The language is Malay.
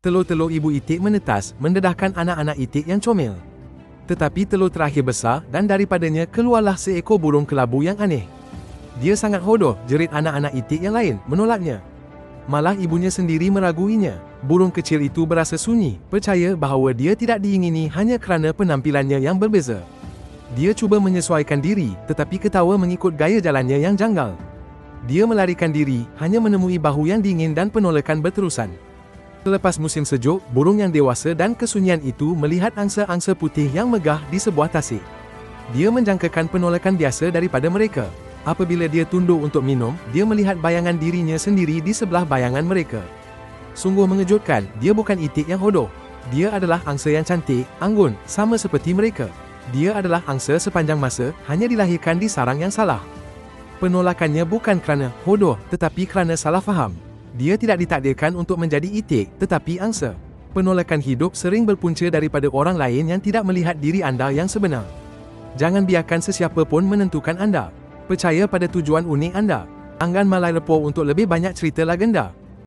Telur-telur ibu itik menetas, mendedahkan anak-anak itik yang comel. Tetapi telur terakhir besar dan daripadanya keluarlah seekor burung kelabu yang aneh. Dia sangat hodoh, jerit anak-anak itik yang lain, menolaknya. Malah ibunya sendiri meraguinya. Burung kecil itu berasa sunyi, percaya bahawa dia tidak diingini hanya kerana penampilannya yang berbeza. Dia cuba menyesuaikan diri, tetapi ketawa mengikut gaya jalannya yang janggal. Dia melarikan diri, hanya menemui bahu yang dingin dan penolakan berterusan. Selepas musim sejuk, burung yang dewasa dan kesunyian itu melihat angsa-angsa putih yang megah di sebuah tasik. Dia menjangkakan penolakan biasa daripada mereka. Apabila dia tunduk untuk minum, dia melihat bayangan dirinya sendiri di sebelah bayangan mereka. Sungguh mengejutkan, dia bukan itik yang hodoh. Dia adalah angsa yang cantik, anggun, sama seperti mereka. Dia adalah angsa sepanjang masa, hanya dilahirkan di sarang yang salah. Penolakannya bukan kerana hodoh, tetapi kerana salah faham. Dia tidak ditakdirkan untuk menjadi itik, tetapi angsa. Penolakan hidup sering berpunca daripada orang lain yang tidak melihat diri anda yang sebenar. Jangan biarkan sesiapa pun menentukan anda. Percaya pada tujuan unik anda. Anggan Malai Repo untuk lebih banyak cerita legenda.